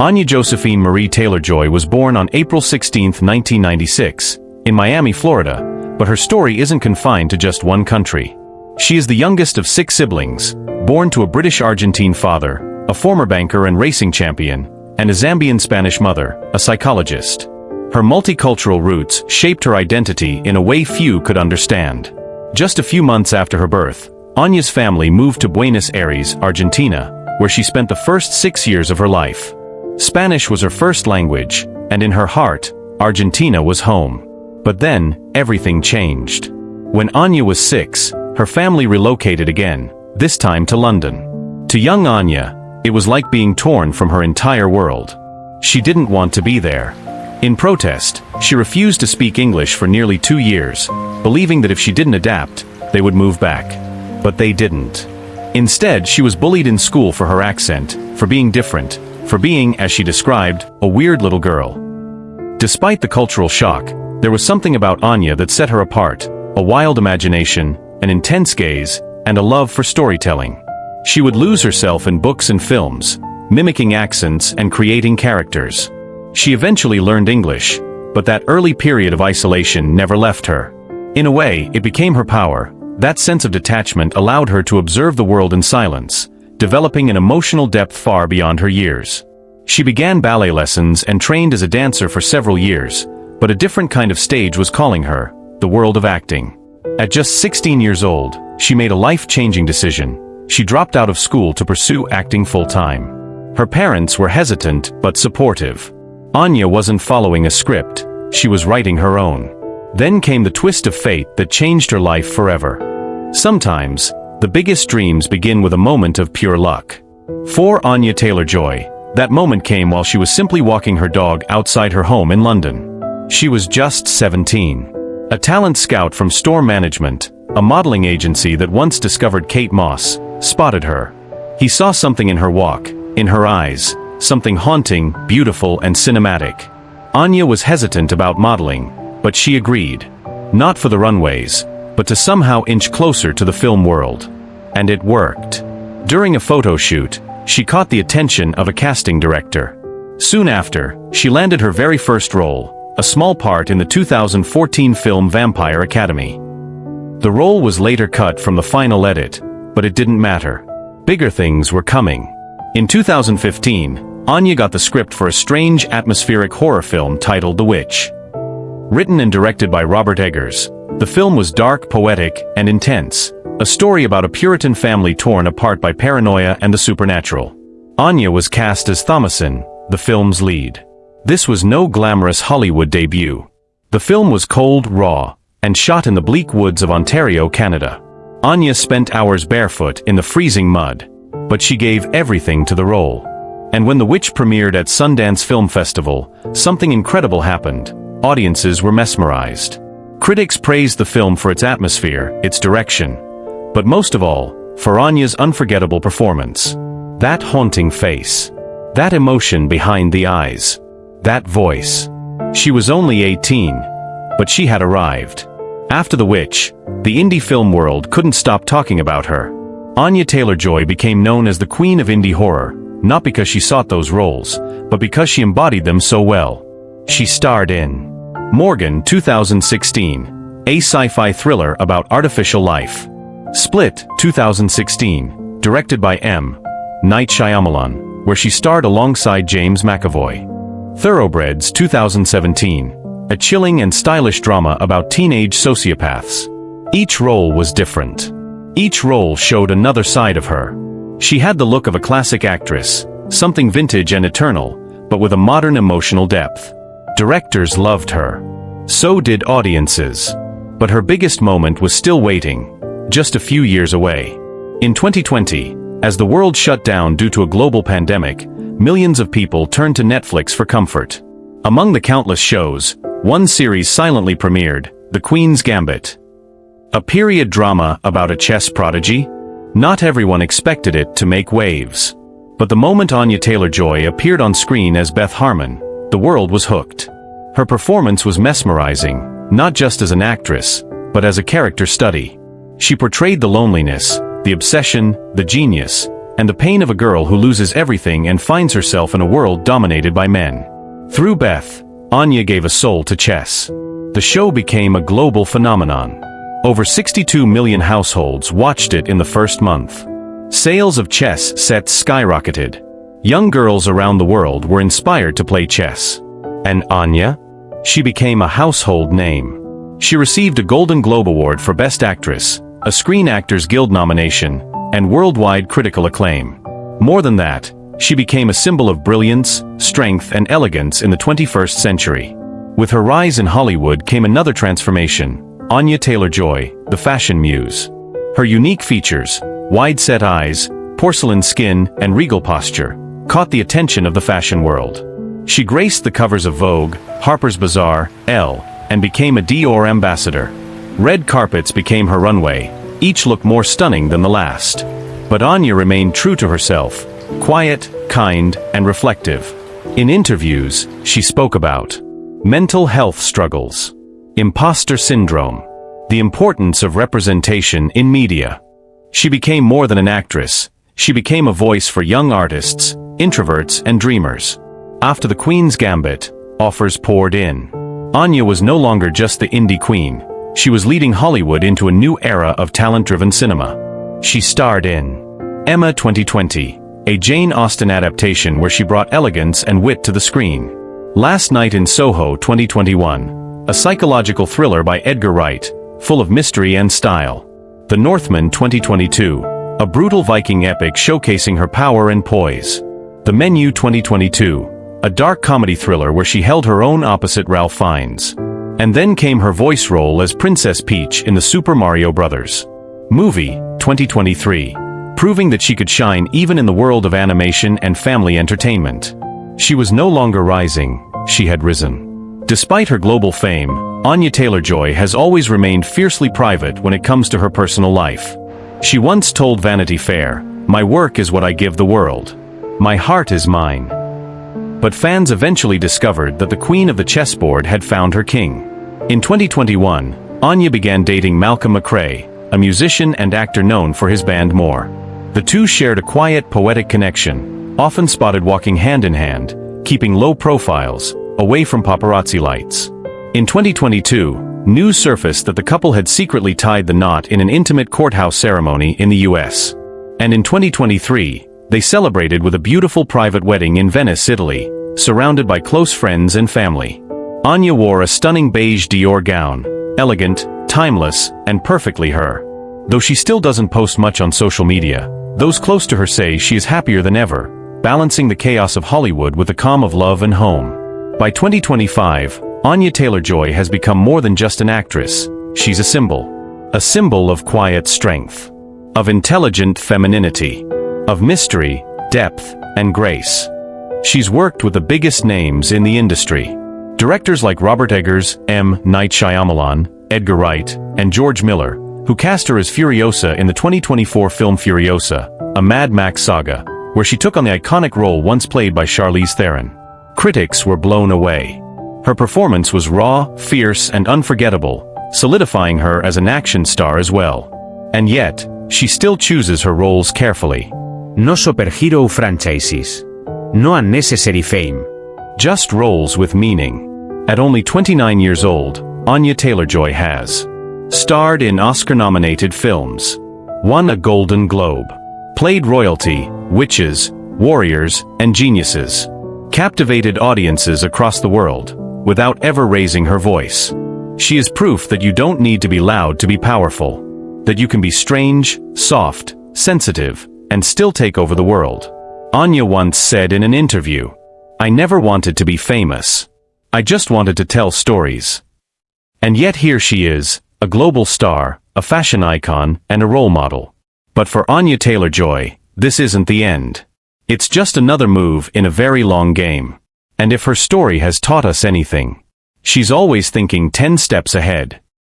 Anya Josephine Marie Taylor-Joy was born on April 16, 1996, in Miami, Florida, but her story isn't confined to just one country. She is the youngest of 6 siblings, born to a British-Argentine father, a former banker and racing champion, and a Zambian-Spanish mother, a psychologist. Her multicultural roots shaped her identity in a way few could understand. Just a few months after her birth, Anya's family moved to Buenos Aires, Argentina, where she spent the first 6 years of her life. Spanish was her first language, and in her heart, Argentina was home. But then, everything changed. When Anya was 6, her family relocated again, this time to London. To young Anya, it was like being torn from her entire world. She didn't want to be there. In protest, she refused to speak English for nearly 2 years, believing that if she didn't adapt, they would move back. But they didn't. Instead, she was bullied in school for her accent, for being different, for being, as she described, a weird little girl. Despite the cultural shock, there was something about Anya that set her apart, a wild imagination, an intense gaze, and a love for storytelling. She would lose herself in books and films, mimicking accents and creating characters. She eventually learned English, but that early period of isolation never left her. In a way, it became her power. That sense of detachment allowed her to observe the world in silence, developing an emotional depth far beyond her years. She began ballet lessons and trained as a dancer for several years, but a different kind of stage was calling her, the world of acting. At just 16 years old, she made a life-changing decision. She dropped out of school to pursue acting full-time. Her parents were hesitant but supportive. Anya wasn't following a script, she was writing her own. Then came the twist of fate that changed her life forever. Sometimes, the biggest dreams begin with a moment of pure luck. For Anya Taylor-Joy, that moment came while she was simply walking her dog outside her home in London. She was just 17. A talent scout from Storm Management, a modeling agency that once discovered Kate Moss, spotted her. He saw something in her walk, in her eyes, something haunting, beautiful, and cinematic. Anya was hesitant about modeling, but she agreed. Not for the runways, but to somehow inch closer to the film world. And it worked. During a photo shoot, she caught the attention of a casting director. Soon after, she landed her very first role, a small part in the 2014 film Vampire Academy. The role was later cut from the final edit, but it didn't matter. Bigger things were coming. In 2015, Anya got the script for a strange atmospheric horror film titled The Witch. Written and directed by Robert Eggers, the film was dark, poetic, and intense, a story about a Puritan family torn apart by paranoia and the supernatural. Anya was cast as Thomasin, the film's lead. This was no glamorous Hollywood debut. The film was cold, raw, and shot in the bleak woods of Ontario, Canada. Anya spent hours barefoot in the freezing mud, but she gave everything to the role. And when The Witch premiered at Sundance Film Festival, something incredible happened. Audiences were mesmerized. Critics praised the film for its atmosphere, its direction, but most of all, for Anya's unforgettable performance. That haunting face. That emotion behind the eyes. That voice. She was only 18, but she had arrived. After The Witch, the indie film world couldn't stop talking about her. Anya Taylor-Joy became known as the queen of indie horror, not because she sought those roles, but because she embodied them so well. She starred in Morgan 2016, a sci-fi thriller about artificial life. Split 2016, directed by M. Night Shyamalan, where she starred alongside James McAvoy. Thoroughbreds 2017, a chilling and stylish drama about teenage sociopaths. Each role was different. Each role showed another side of her. She had the look of a classic actress, something vintage and eternal, but with a modern emotional depth. Directors loved her. So did audiences. But her biggest moment was still waiting, just a few years away. In 2020, as the world shut down due to a global pandemic, millions of people turned to Netflix for comfort. Among the countless shows, one series silently premiered, The Queen's Gambit. A period drama about a chess prodigy? Not everyone expected it to make waves. But the moment Anya Taylor-Joy appeared on screen as Beth Harmon, the world was hooked. Her performance was mesmerizing, not just as an actress, but as a character study. She portrayed the loneliness, the obsession, the genius, and the pain of a girl who loses everything and finds herself in a world dominated by men. Through Beth, Anya gave a soul to chess. The show became a global phenomenon. Over 62 million households watched it in the first month. Sales of chess sets skyrocketed. Young girls around the world were inspired to play chess. And Anya? She became a household name. She received a Golden Globe Award for Best Actress, a Screen Actors Guild nomination, and worldwide critical acclaim. More than that, she became a symbol of brilliance, strength, and elegance in the 21st century. With her rise in Hollywood came another transformation: Anya Taylor-Joy, the fashion muse. Her unique features, wide-set eyes, porcelain skin, and regal posture, caught the attention of the fashion world. She graced the covers of Vogue, Harper's Bazaar, Elle, and became a Dior ambassador. Red carpets became her runway, each look more stunning than the last. But Anya remained true to herself, quiet, kind, and reflective. In interviews, she spoke about mental health struggles, imposter syndrome, the importance of representation in media. She became more than an actress. She became a voice for young artists, introverts, and dreamers. After the Queen's Gambit, offers poured in. Anya was no longer just the indie queen. She was leading Hollywood into a new era of talent-driven cinema. She starred in Emma 2020, a Jane Austen adaptation where she brought elegance and wit to the screen. Last Night in Soho 2021, a psychological thriller by Edgar Wright, full of mystery and style. The Northman 2022, a brutal Viking epic showcasing her power and poise. The Menu 2022, a dark comedy thriller where she held her own opposite Ralph Fiennes. And then came her voice role as Princess Peach in the Super Mario Bros. Movie 2023, proving that she could shine even in the world of animation and family entertainment. She was no longer rising, she had risen. Despite her global fame, Anya Taylor-Joy has always remained fiercely private when it comes to her personal life. She once told Vanity Fair, "My work is what I give the world. My heart is mine." But fans eventually discovered that the queen of the chessboard had found her king. In 2021, Anya began dating Malcolm McRae, a musician and actor known for his band More. The two shared a quiet, poetic connection, often spotted walking hand in hand, keeping low profiles, away from paparazzi lights. In 2022, news surfaced that the couple had secretly tied the knot in an intimate courthouse ceremony in the US. And in 2023, they celebrated with a beautiful private wedding in Venice, Italy, surrounded by close friends and family. Anya wore a stunning beige Dior gown, elegant, timeless, and perfectly her. Though she still doesn't post much on social media, those close to her say she is happier than ever, balancing the chaos of Hollywood with the calm of love and home. By 2025, Anya Taylor-Joy has become more than just an actress. She's a symbol. A symbol of quiet strength, of intelligent femininity, of mystery, depth, and grace. She's worked with the biggest names in the industry. Directors like Robert Eggers, M. Night Shyamalan, Edgar Wright, and George Miller, who cast her as Furiosa in the 2024 film Furiosa, a Mad Max saga, where she took on the iconic role once played by Charlize Theron. Critics were blown away. Her performance was raw, fierce, and unforgettable, solidifying her as an action star as well. And yet, she still chooses her roles carefully. No superhero franchises. No unnecessary fame. Just roles with meaning. At only 29 years old, Anya Taylor-Joy has starred in Oscar-nominated films, won a Golden Globe, played royalty, witches, warriors, and geniuses, captivated audiences across the world, without ever raising her voice. She is proof that you don't need to be loud to be powerful, that you can be strange, soft, sensitive, and still take over the world. Anya once said in an interview, "I never wanted to be famous. I just wanted to tell stories." And yet here she is, a global star, a fashion icon, and a role model. But for Anya Taylor-Joy, this isn't the end. It's just another move in a very long game. And if her story has taught us anything, she's always thinking 10 steps ahead.